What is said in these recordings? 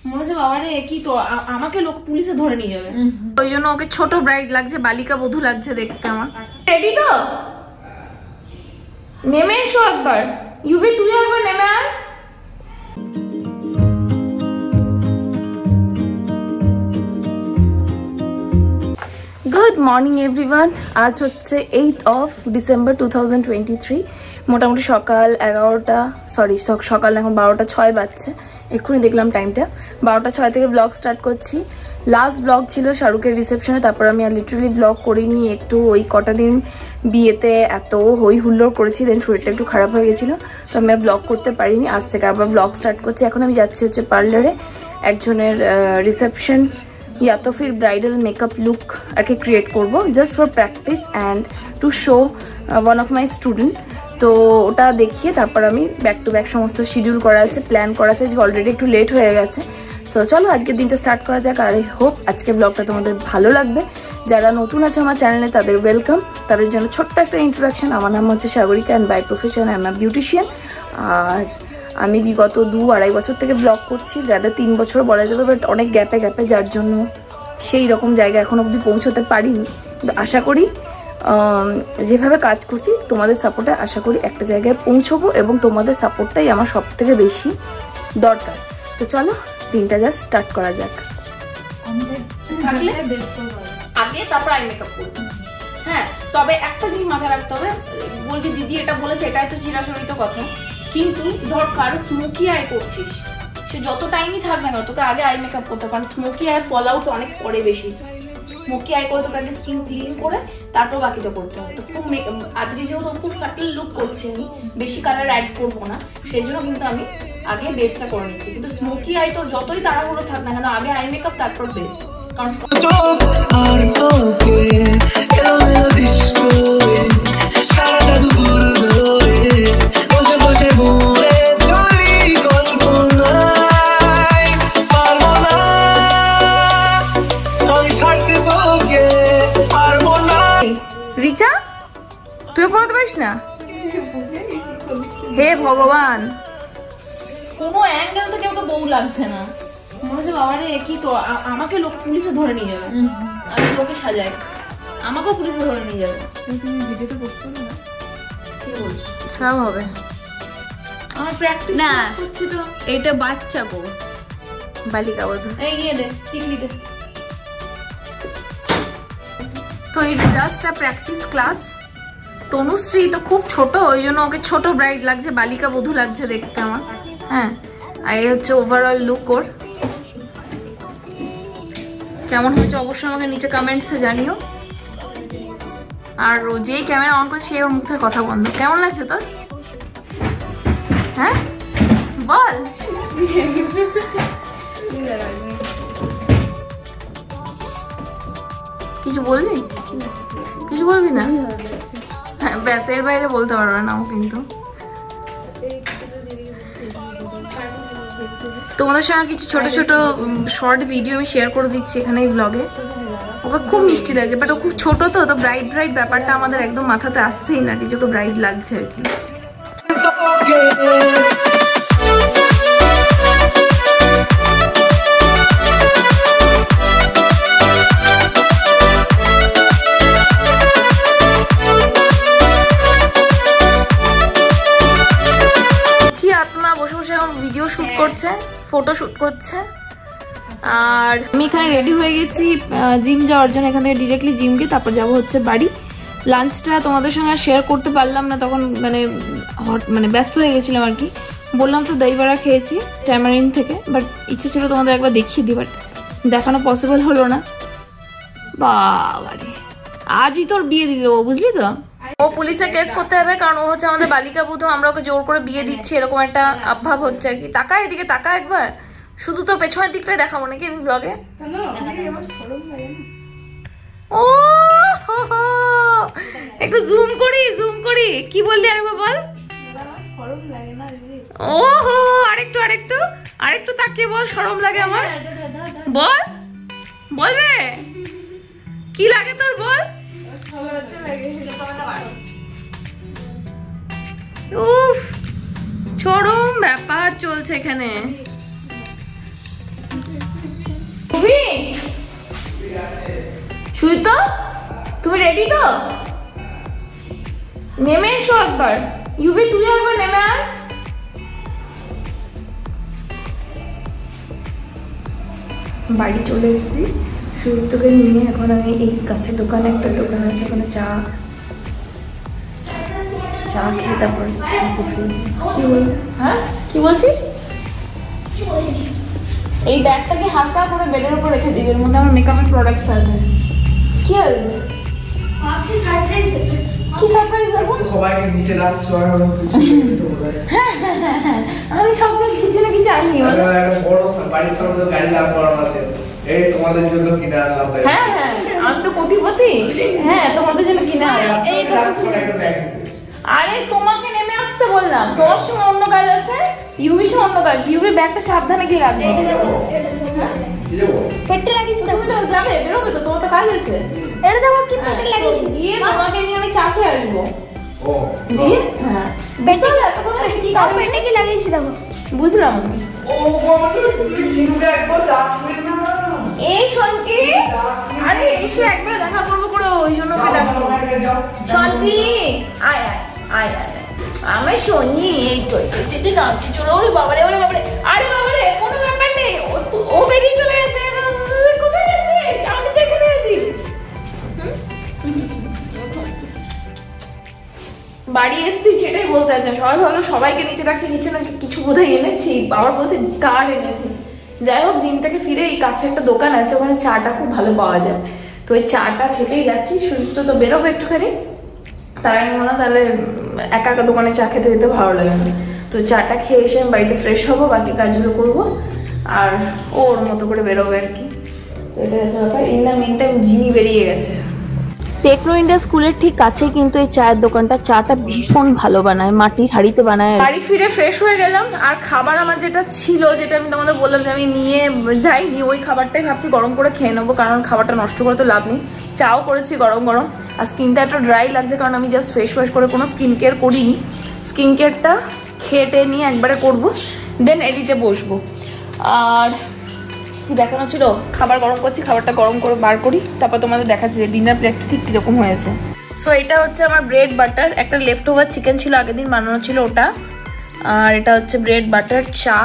মনে হচ্ছে বাবারে কি তো আমাকে লোক পুলিশে ধরে নিয়ে যাবে। ওই জন্য ওকে ছোট ব্রাইড লাগছে, বালিকা বধূ লাগছে দেখতে। আমার রেডি তো? নেমে এসো একবার। ইউভি তুইও একবার নেমে আয়। Good morning everyone. আজ হচ্ছে 8th of December 2023। মোটামুটি সকাল 11টা, সকাল এখন 12টা 6 বাজছে। এক্ষুনি দেখলাম টাইমটা, 12টা 6 থেকে ব্লগ স্টার্ট করছি। লাস্ট ব্লগ ছিল শাহরুখের রিসেপশনে, তারপর আমি আর লিটারালি ব্লগ করিনি। একটু ওই কটা দিন বিয়েতে এত হই হুল্লোড় করেছি, দেন শরীরটা একটু খারাপ হয়ে গেছিলো, তো আমি আর ব্লগ করতে পারিনি। আজ থেকে আবার ব্লগ স্টার্ট করছি। এখন আমি যাচ্ছি হচ্ছে পার্লারে, একজনের রিসেপশন या तो फिर ब्राइडल मेकअप लुक আর কি ক্রিয়েট করব, just for practice and to show one of my student. তো ওটা দেখিয়ে তারপর আমি ব্যাক টু ব্যাক সমস্ত শিডিউল করা আছে, প্ল্যান করা আছে। অলরেডি একটু লেট হয়ে গেছে। সো চলো আজকের দিনটা স্টার্ট করা যাক। আর আই হোপ আজকের ব্লগটা তোমাদের ভালো লাগবে। যারা নতুন আছে আমার চ্যানেলে তাদের ওয়েলকাম। তাদের জন্য ছোট্ট একটা ইন্ট্রোডাকশন। আমার নাম হচ্ছে Sagarika and by profession I am a beautician. আর আমি বিগত 2-2.5 বছর থেকে ব্লগ করছি, যাদের 3 বছর বলা যাবে, বাট অনেক গ্যাপে যার জন্য সেই রকম জায়গা এখন অবধি পৌঁছতে পারিনি। কিন্তু আশা করি যেভাবে কাজ করছি তোমাদের সাপোর্টে আশা করি একটা জায়গায় পৌঁছবো, এবং তোমাদের সাপোর্টটাই আমার সব থেকে বেশি দরকার। তো চলো দিনটা জাস্ট স্টার্ট করা যাক। আগে তারপর আই মেকআপ করবো। হ্যাঁ, তবে একটা জিনিস মাথায় রাখতে হবে, বলবি দিদি এটা বলেছে, এটা তো চিরাচরিত কথা, কিন্তু ধর কারো স্মোকি আই করছিস, সে যত টাইমই থাকবে না তোকে আগে আই মেকআপ করতে, কারণ স্মোকি আই ফল আউট অনেক পরে বেশি। স্মোকি আই করে তোকে আগে স্কিন ক্লিন করে তারপর বাকিটা করতে হবে। তো খুব আজকে যেহেতু খুব সাটল লুক করছি, আমি বেশি কালার অ্যাড করবো না, সেই জন্য কিন্তু আমি আগে বেসটা করে নিচ্ছি। কিন্তু স্মোকি আই তোর যতই তাড়াহুড়ো থাক না কেন, আগে আই মেকআপ তারপর বেস, কারণ রিচা তুই পড়াতে পারিস না? হে ভগবান, কোনো অ্যাঙ্গেল থেকে ওকে বউ লাগছে না। মনে হচ্ছে বাবারে কি তো আমাকে লোক পুলিশে ধরে নিয়ে যাবে। আমি লোকে সাজাই, আমাকেও পুলিশে ধরে নিয়ে যাবে। তুমি ভিডিওটা পোস্ট করবে না? কি বলছো? সব হবে। আমার প্র্যাকটিস করছি তো। এটা বাচ্চা বউ, বালিকা বধূ। এই গিয়ে দে টিকলি দে। তো it's just a practice class. Tanushree তো খুব ছোট, ওই জন্য ওকে ছোট ব্রাইড লাগছে, বালিকা বধূ লাগছে দেখতে আমার। হ্যাঁ, আর এই হচ্ছে ওভারঅল লুক ওর। কেমন হয়েছে অবশ্যই আমাকে নিচে কমেন্টসে জানিও। আর যেই ক্যামেরা অন করছে সেই ওর মুখ থেকে কথা বন্ধ। কেমন লাগছে তোর? হ্যাঁ বল। কিছু বলবি? কিছু বলবি না? হ্যাঁ ব্যাস, এর বাইরে বলতে পারবে না ও। কিন্তু তোমাদের সঙ্গে কিছু ছোট ছোট শর্ট ভিডিও আমি শেয়ার করে দিচ্ছি এখানে এই ব্লগে। ওকে খুব মিষ্টি লাগছে, বাট ও খুব ছোট, তো ব্রাইড ব্যাপারটা আমাদের একদম মাথাতে আসছেই না, কিছু ওকে ব্রাইড লাগছে আর কি। ভিডিও শুট করছে, ফটো শুট করছে। আর আমি এখানে রেডি হয়ে গেছি জিম যাওয়ার জন্য। এখান থেকে ডিরেক্টলি জিম গিয়ে তারপর যাবো হচ্ছে বাড়ি। লাঞ্চটা তোমাদের সঙ্গে শেয়ার করতে পারলাম না, তখন মানে ব্যস্ত হয়ে গেছিলাম আর কি। বললাম তো দই বড়া খেয়েছি ট্যামারিন থেকে, বাট ইচ্ছে ছিল তোমাদের একবার দেখিয়ে দিই, বাট দেখানো পসিবল হলো না। বাবারে, আজই তোর বিয়ে দিয়ে দেবো, বুঝলি তো? ও পুলিশে কেস করতে হবে, কারণ ও হচ্ছে আমাদের বালিকা বধূ, আমরা ওকে জোর করে বিয়ে দিচ্ছি, এরকম একটা আভাব হচ্ছে আর কি। তাকা এদিকে, তাকা একবার, শুধু তোর পেছনের দিকটাই দেখাবো নাকি আমি ব্লগে? ও একটু জুম করি। কি বললি আরেকবার বল। ও হো, আরেকটু তাকিয়ে বল, শরম লাগে আমার। বল রে, কি লাগে তোর বল। উফ, চরম ব্যাপার চলছে এখানে। সুইতো তুমি রেডি তো? নেমে এসো একবার। ইউভি তুই একবার নেমে আয়। বাড়ি চলে এসেছি সুইতোকে নিয়ে। এখন আমি এই কাছে দোকানে একটা দোকান আছে, ওখানে চা খেয়ে তারপর কি বল। হ্যাঁ কি বলছিস? এই ব্যাগটাকে হালকা করে বেডের উপর রেখে দিই, এর মধ্যে আমার মেকআপের প্রোডাক্টস আছে। কি আসবে? কি সারপ্রাইজ দেবো? সবাইকে নিচে রাখছি, আমি সবসময় কিছু না কিছু আনি। বড় বাড়ির সামনে তো গাড়ি দাঁড় করানো আছে, এই তোমাদের জন্য কিনে আনলাম। হ্যাঁ হ্যাঁ আমি তো কোটিপতি। হ্যাঁ তোমাদের জন্য কিনে আনলাম। আরে তোমাকে নেমে আসতে বললাম, তোমার সঙ্গে অন্য কাজ আছে, ইউভির সঙ্গে অন্য কাজ। ইউভি ব্যাগটা সাবধানে গিয়ে রাখবে। পেটে লাগিয়েছি। তুমি তো যাবে, বেরোবে তো, তোমার তো কাজ আছে। এটা দেখো কি পেটে লাগিয়েছি। গিয়ে তোমাকে নিয়ে আমি চা খেয়ে আসবো। ও দিয়ে হ্যাঁ পেটে কি কাজ? পেটে কি লাগিয়েছি দেখো। বুঝলাম। ও কিনুকে একবার ডাকলেন না। এই সঞ্চি, আরে এসে একবার দেখা করবো করে ওই জন্য সঞ্চি আয় আয় আয় আয়। আমি শুনি এই তো নাচতে চলো। ওরে বাবারে ওরে বাবারে, আরে বাবারে কোনো ব্যাপার নেই, ও বেরিয়ে চলে গেছে। কোথায় যাচ্ছে? আমি তো এখানে আছি। বাড়ি এসছি সেটাই বলতে আছে। সবাই ভাবলো সবাইকে নিচে রাখছি, কিছু না কিছু বোধহয় এনেছি। আবার বলছে কার্ড এনেছি। যাই হোক জিম থেকে ফিরে এই কাছে একটা দোকান আছে, ওখানে চাটা খুব ভালো পাওয়া যায়। তো ওই চাটা খেতেই যাচ্ছি। সুইতো তো বেরোবো একটুখানি, তাই আমি মনে হয় তাহলে একা একা দোকানে চা খেতে যেতে ভালো লাগে না। তো চাটা খেয়ে এসে আমি বাড়িতে ফ্রেশ হবো, বাকি কাজগুলো করবো, আর ওর মতো করে বেরোবে আর কি। তো এটা হচ্ছে ব্যাপার। ইন দ্য মিন টাইম জিনি বেরিয়ে গেছে। টেকনো ইন্ডিয়া স্কুলের ঠিক কাছেই কিন্তু এই চায়ের দোকানটা। চাটা ভীষণ ভালো বানায়, মাটির হাঁড়িতে বানায়। বাড়ি ফিরে ফ্রেশ হয়ে গেলাম, আর খাবার আমার যেটা ছিল, যেটা আমি তোমাদের বললাম যে আমি নিয়ে যাইনি, ওই খাবারটাই ভাবছি গরম করে খেয়ে নেবো, কারণ খাবারটা নষ্ট করে তো লাভ নেই। চাও করেছি গরম গরম, আর স্কিনটা একটু ড্রাই লাগছে কারণ আমি জাস্ট ফেস ওয়াশ করে কোনো স্কিন কেয়ার করিনি। স্কিন কেয়ারটা খেটে নিয়ে একবারে করবো, দেন এডিটে বসবো। আর দেখানো ছিল খাবার গরম করছি, খাবারটা গরম করে বার করি, তারপর তোমাদের দেখাচ্ছি যে ডিনার প্লেটটা ঠিক কীরকম হয়েছে। সো এটা হচ্ছে আমার ব্রেড বাটার, একটা লেফট ওভার চিকেন ছিল আগের দিন বানানো ছিল ওটা, আর এটা হচ্ছে ব্রেড বাটার, চা,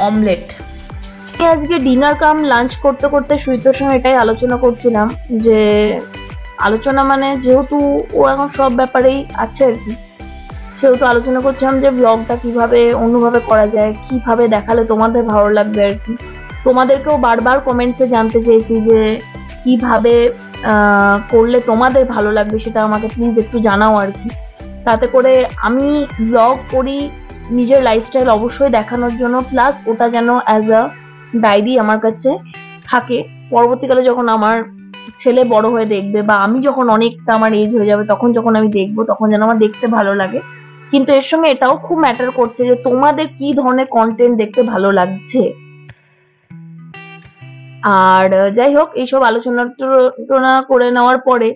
অমলেট। আজকে ডিনার কাম লাঞ্চ করতে করতে সুইতোর সঙ্গে এটাই আলোচনা করছিলাম, যে আলোচনা মানে যেহেতু ও এখন সব ব্যাপারেই আছে আর কি, সেহেতু আলোচনা করছিলাম যে ব্লগটা কিভাবে অন্যভাবে করা যায়, কিভাবে দেখালে তোমাদের ভালো লাগবে আর কি। তোমাদেরকেও বারবার কমেন্টসে জানতে চেয়েছি যে কিভাবে করলে তোমাদের ভালো লাগবে, সেটা আমাকে প্লিজ একটু জানাও আর কি। তাতে করে আমি ব্লগ করি নিজের লাইফস্টাইল অবশ্যই দেখানোর জন্য, প্লাস ওটা যেন অ্যাজ আ ডায়েরি আমার কাছে থাকে। পরবর্তীকালে যখন আমার ছেলে বড় হয়ে দেখবে, বা আমি যখন অনেকটা আমার এজ হয়ে যাবে, তখন যখন আমি দেখবো, তখন যেন আমার দেখতে ভালো লাগে। কিন্তু এর সঙ্গে এটাও খুব ম্যাটার করছে যে তোমাদের কি ধরনের কন্টেন্ট দেখতে ভালো লাগছে। আর যাই হোক, এইসব আলোচনা করে নেওয়ার পরে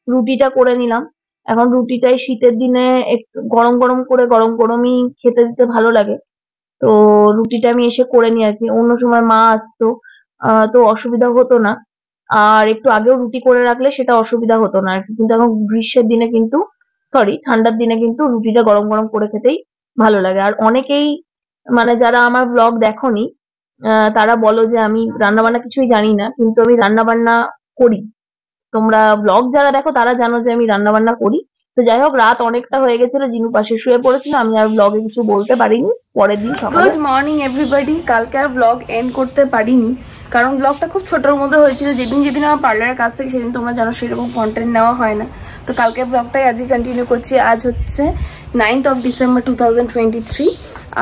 রুটিটা করে নিলাম। এখন রুটিটাই শীতের দিনে একটু গরম গরম করে গরম গরমই খেতে দিতে ভালো লাগে, তো রুটিটা আমি এসে করে নিই আর কি। অন্য সময় মা আসতো তো অসুবিধা হতো না, আর একটু আগেও রুটি করে রাখলে সেটা অসুবিধা হতো না আর কি। কিন্তু এখন গ্রীষ্মের দিনে কিন্তু ঠান্ডার দিনে কিন্তু রুটিটা গরম গরম করে খেতেই ভালো লাগে। আর অনেকেই মানে যারা আমার ব্লগ দেখোনি তারা বলো যে আমি রান্না বান্না কিছুই জানি না, কিন্তু আমি রান্না বান্না করি। তোমরা ব্লগ যারা দেখো তারা জানো যে আমি রান্না বান্না করি। তো যাই হোক, রাত অনেকটা হয়ে গেছিল, জিনু পাশে শুয়ে পড়েছিল, আমি আর ব্লগে কিছু বলতে পারিনি। পরের দিন সকালে। Good morning everybody. কালকে আর ব্লগ এন্ড করতে পারিনি, কারণ ব্লগটা খুব ছোটোর মধ্যে হয়েছিল। যেদিন আমার পার্লারের কাছ থেকে, সেদিন তোমরা জানো সেরকম কন্টেন্ট নেওয়া হয় না। তো কালকে ব্লগটাই আজকে কন্টিনিউ করছি। আজ হচ্ছে 9th of December 2023,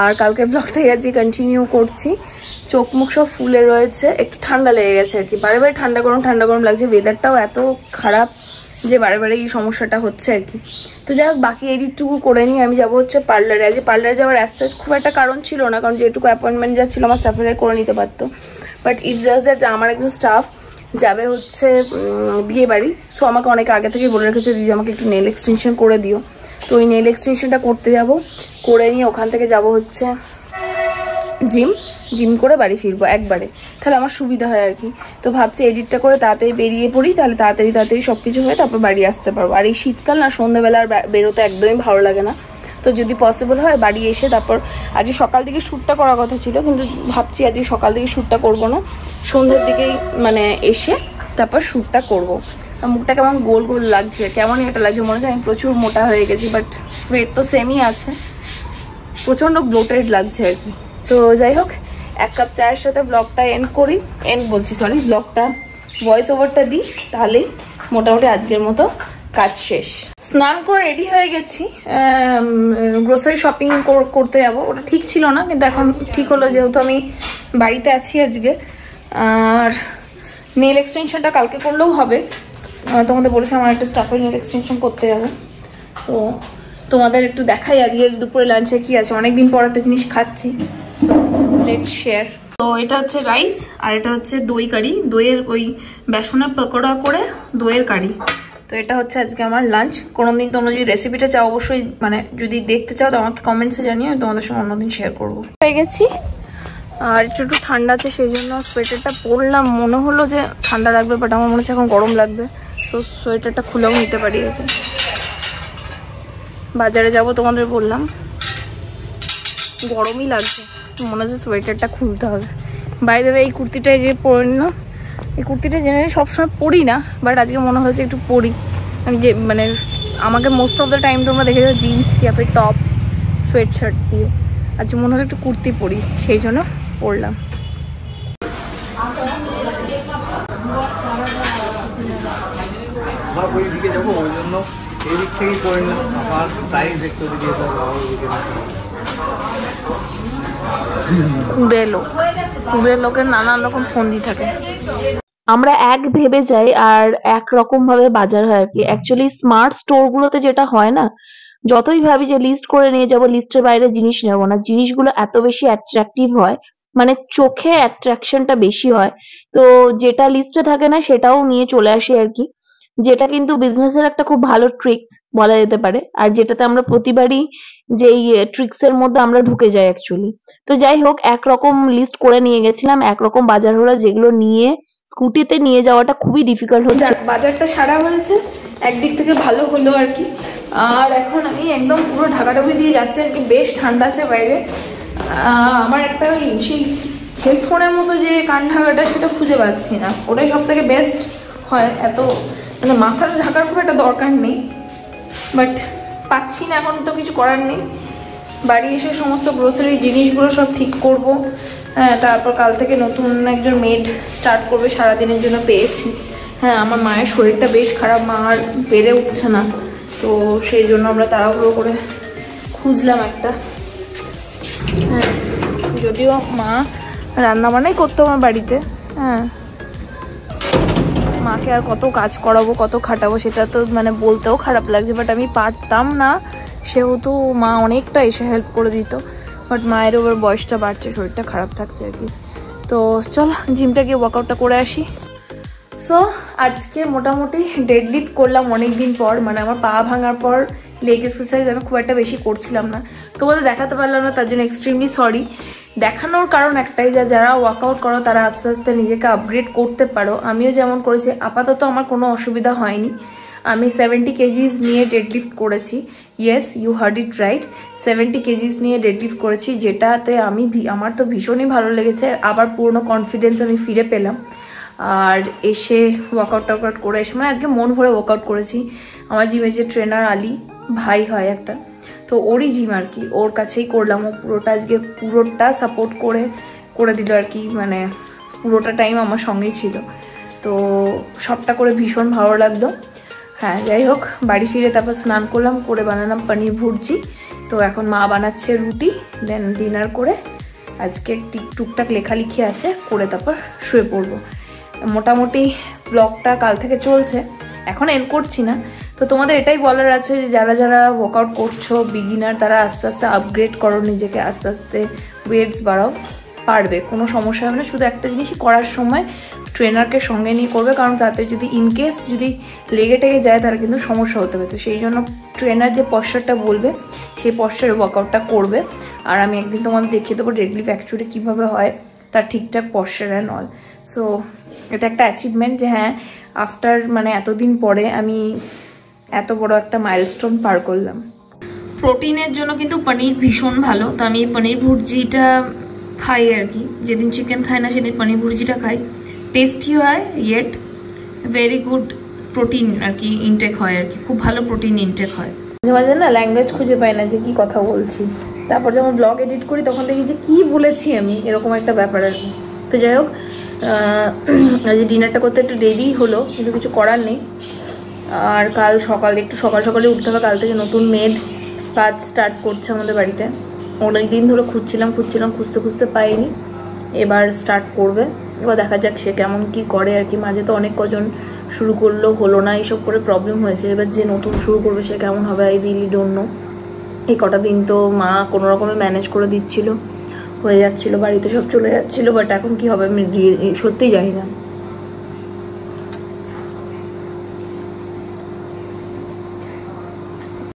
আর কালকে ব্লগটাই আজকে কন্টিনিউ করছি। চোখ মুখ সব ফুলে রয়েছে, একটু ঠান্ডা লেগে গেছে আর কি। বারে বারে ঠান্ডা গরম লাগছে। ওয়েদারটাও এত খারাপ যে বারে বারে এই সমস্যাটা হচ্ছে আর কি। তো যাই হোক, বাকি এডিটটুকু করে নিয়ে আমি যাবো হচ্ছে পার্লারে। আজ পার্লারে যাওয়ার অ্যাজ খুব একটা কারণ ছিল না, কারণ যেটুকু অ্যাপয়েন্টমেন্ট যা ছিল আমার স্টাফেরাই করে নিতে পারতো। বাট ইটস জাস্ট দ্যাট আমার একজন স্টাফ যাবে হচ্ছে বিয়ে বাড়ি। সো আমাকে অনেক আগে থেকে বলে রেখেছে, দিদি আমাকে একটু নেল এক্সটেনশন করে দিও। তো ওই নেল এক্সটেনশনটা করতে যাব, করে নিয়ে ওখান থেকে যাব হচ্ছে জিম। জিম করে বাড়ি ফিরবো একবারে, তাহলে আমার সুবিধা হয় আর কি। তো ভাবছি এডিটটা করে তাড়াতাড়ি বেরিয়ে পড়ি, তাহলে তাড়াতাড়ি সব কিছু হয়ে তারপর বাড়ি আসতে পারবো। আর এই শীতকাল না, সন্ধ্যাবেলা আর বেরোতে একদমই ভালো লাগে না। তো যদি পসিবল হয় বাড়ি এসে তারপর, আজকে সকাল দিকে শ্যুটটা করার কথা ছিল, কিন্তু ভাবছি আজকে সকাল দিকে শ্যুটটা করবো না, সন্ধ্যের দিকেই মানে এসে তারপর শ্যুটটা করবো। মুখটা কেমন গোল গোল লাগছে, কেমনই একটা লাগছে, মনে হচ্ছে আমি প্রচুর মোটা হয়ে গেছি, বাট ওয়েট তো সেমই আছে, প্রচণ্ড ব্লোটেড লাগছে আর কি। তো যাই হোক, 1 কাপ চায়ের সাথে ব্লগটা ব্লগটা ভয়েস ওভারটা দিই, তাহলেই মোটামুটি আজকের মতো কাজ শেষ। স্নান করে রেডি হয়ে গেছি, গ্রোসারি শপিং করতে যাবো। ওটা ঠিক ছিল না, কিন্তু এখন ঠিক হলো যেহেতু আমি বাড়িতে আছি আজকে। আর নেল এক্সটেনশনটা কালকে করলেও হবে, তোমাদের বলেছি আমার একটা স্টাফের নেল এক্সটেনশন করতে যাবো। তো তোমাদের একটু দেখাই আজকে দুপুরে লাঞ্চে কি আছে, অনেকদিন পর একটা জিনিস খাচ্ছি, সো লেটস শেয়ার। তো এটা হচ্ছে রাইস আর এটা হচ্ছে দই কারি, দইয়ের ওই বেসনের পকোড়া করে দইয়ের কারি। তো এটা হচ্ছে আজকে আমার লাঞ্চ। কোনোদিন তোমরা যদি রেসিপিটা চাও অবশ্যই, মানে যদি দেখতে চাও তো আমাকে কমেন্টসে জানিয়ে আমি তোমাদের সঙ্গে অন্যদিন শেয়ার করবো। হয়ে গেছি, আর একটু ঠান্ডা আছে সেই জন্য সোয়েটারটা পরলাম, মনে হলো যে ঠান্ডা লাগবে, বাট আমার মনে হচ্ছে এখন গরম লাগবে, তো সোয়েটারটা খুলেও নিতে পারি। বাজারে যাব তোমাদের বললাম, গরমই লাগছে, মনে হচ্ছে সোয়েটারটা খুলতে হবে। বাইরে এই কুর্তিটাই যে পরে নিলাম, এই কুর্তিটা জেনারেলি সবসময় পরি না, বাট আজকে মনে হয়েছে একটু পরি। আমি যে মানে আমাকে মোস্ট অফ দ্য টাইম তোমরা দেখে যাও জিন্স या फिर টপ সোয়েট শার্ট দিয়ে, আজকে মনে হলো একটু কুর্তি পরি, সেই জন্য পরলাম। ওই দিকে যাবো, ওই জন্য এই দিক থেকেই করে নিলাম, আমার প্রাইস দেখতে দিয়ে কুড়ে লোকের নানান রকম ফন্দি থাকে। আমরা এক ভেবে যাই আর এক রকম ভাবে বাজার হয় আর কি। অ্যাকচুয়ালি স্মার্ট স্টোর গুলোতে যেটা হয় না, যতই ভাবি যে লিস্ট করে নিয়ে যাবো, লিস্টের বাইরে জিনিস নেবো না, জিনিসগুলো এত বেশি অ্যাট্রাকটিভ হয়, মানে চোখে অ্যাট্রাকশনটা বেশি হয়, তো যেটা লিস্টে থাকে না সেটাও নিয়ে চলে আসে আর কি। যেটা কিন্তু বিজনেসের একটা খুব ভালো ট্রিক্স বলা যেতে পারে, আর যেটাতে আমরা প্রতিবারই যেই ট্রিক্স এর মধ্যে আমরা ঢুকে যাই অ্যাকচুয়ালি। তো যাই হোক, একরকম লিস্ট করে নিয়ে গেছিলাম, একরকম বাজার হলো, যেগুলো নিয়ে স্কুটিতে নিয়ে যাওয়াটা খুবই ডিফিকাল্ট হচ্ছে। বাজারটা সারা হয়েছে, একদিক থেকে ভালো হলো আর কি। আর এখন আমি একদম পুরো ঢাকাঢুকি দিয়ে যাচ্ছি, আজকে বেশ ঠান্ডা আছে বাইরে। আমার একটা ওই সেই হেডফোনের মতো যে কান ঢাকাটা, সেটা খুঁজে পাচ্ছি না, ওটাই সব থেকে বেস্ট হয়। এত মানে মাথাটা ঢাকার খুব একটা দরকার নেই, বাট পাচ্ছি না, এখন তো কিছু করার নেই। বাড়ি এসে সমস্ত গ্রোসারি জিনিসগুলো সব ঠিক করব, হ্যাঁ, তারপর কাল থেকে নতুন একজন মেড স্টার্ট করবে, সারাদিনের জন্য পেয়েছি। হ্যাঁ, আমার মায়ের শরীরটা বেশ খারাপ, মা আর বেড়ে উঠছে না, তো সেই জন্য আমরা তাড়াহুড়ো করে খুঁজলাম একটা। হ্যাঁ, যদিও মা রান্নাবান্নাই করতো আমার বাড়িতে, হ্যাঁ, মাকে আর কত কাজ করাবো, কত খাটাবো, সেটা তো মানে বলতেও খারাপ লাগছে, বাট আমি পারতাম না, সেহেতু মা অনেকটা এসে হেল্প করে দিত। বাট মায়ের ওপর বয়সটা বাড়ছে, শরীরটা খারাপ থাকছে আর কি। তো চলো জিমটা গিয়ে ওয়ার্কআউটটা করে আসি। সো আজকে মোটামুটি ডেডলিফট করলাম অনেক দিন পর, মানে আমার পা ভাঙার পর লেগ এক্সারসাইজ আমি খুব একটা বেশি করছিলাম না, তোমাদের দেখাতে পারলাম না, তার জন্য এক্সট্রিমলি সরি। দেখানোর কারণ একটাই, যারা ওয়ার্কআউট করো তারা আস্তে আস্তে নিজেকে আপগ্রেড করতে পারো। আমিও যেমন করেছি, আপাতত আমার কোনো অসুবিধা হয়নি। আমি 70 কেজিস নিয়ে ডেডলিফট করেছি, yes you heard it right, 70 KGs নিয়ে ডেডলিফট করেছি, যেটাতে আমার তো ভীষণই ভালো লেগেছে। আবার পুরনো কনফিডেন্স আমি ফিরে পেলাম। আর এসে ওয়ার্কআউট করে এসে মানে আজকে মন ভরে ওয়ার্কআউট করেছি। আমার জিমের যে ট্রেনার আলী ভাই হয় একটা, তো ওরই জিম আর কি, ওর কাছেই করলাম। ও পুরোটা সাপোর্ট করে দিল আর কি, মানে পুরোটা টাইম আমার সঙ্গেই ছিল, তো সবটা করে ভীষণ ভালো লাগলো। হ্যাঁ, যাই হোক, বাড়ি ফিরে তারপর স্নান করলাম, করে বানালাম পনির ভুর্জি। তো এখন মা বানাচ্ছে রুটি, দেন ডিনার করে আজকে টুকটাক লেখালেখি আছে, করে তারপর শুয়ে পড়বো। মোটামুটি ব্লগটা কাল থেকে চলছে, এখন এন্ড করছি না। তো তোমাদের এটাই বলার আছে যে যারা ওয়ার্কআউট করছো, বিগিনার, তারা আস্তে আস্তে আপগ্রেড করো নিজেকে, আস্তে আস্তে ওয়েটস বাড়াও, পারবে, কোনো সমস্যা হবে না। শুধু একটা জিনিসই করার সময় ট্রেনারকে সঙ্গে নিয়ে করবে, কারণ তাতে যদি ইনকেস যদি লেগে টেগে যায় তাহলে কিন্তু সমস্যা হতে হবে। তো সেই জন্য ট্রেনার যে পশ্চারটা বলবে সেই পশ্চারে ওয়ার্কআউটটা করবে। আর আমি একদিন তোমাদের দেখিয়ে দেবো ডেডলিফট অ্যাকচুয়ালি কীভাবে হয় তার ঠিকঠাক পশ্চার অ্যান্ড অল। সো এটা একটা অ্যাচিভমেন্ট যে হ্যাঁ আফটার মানে এতদিন পরে আমি এত বড় একটা মাইলস্টোন পার করলাম। প্রোটিনের জন্য কিন্তু পনির ভীষণ ভালো, তো আমি পনির ভুর্জিটা খাই আর কি, যেদিন চিকেন খাই না সেদিন পনির ভুর্জিটা খাই। টেস্টি হয়, ইয়েট ভেরি গুড প্রোটিন আর কি ইনটেক হয় আর কি, খুব ভালো প্রোটিন ইনটেক হয়। মাঝে মাঝে না ল্যাঙ্গুয়েজ খুঁজে পাই না যে কি কথা বলছি, তারপর যখন ব্লগ এডিট করি তখন দেখি যে কী বলেছি আমি, এরকম একটা ব্যাপার আর কি। তো যাই হোক, আজ ডিনারটা করতে একটু দেরি হলো কিন্তু কিছু করার নেই। আর কাল সকালে একটু সকাল সকালে উঠতে হবে, কাল থেকে নতুন মেড কাজ স্টার্ট করছে আমাদের বাড়িতে। অনেক দিন ধরে খুঁজছিলাম খুঁজতে পাইনি, এবার স্টার্ট করবে। এবার দেখা যাক সে কেমন কি করে আর কি। মাঝে তো অনেক কজন শুরু করলো, হলো না, এইসব করে প্রবলেম হয়েছে। এবার যে নতুন শুরু করবে সে কেমন হবে আই রিয়েলি ডোন্ট নো। এই কটা দিন তো মা কোনো রকমে ম্যানেজ করে দিচ্ছিল, হয়ে যাচ্ছিলো, বাড়িতে সব চলে যাচ্ছিলো, বাট এখন কি হবে আমি সত্যিই জানি না।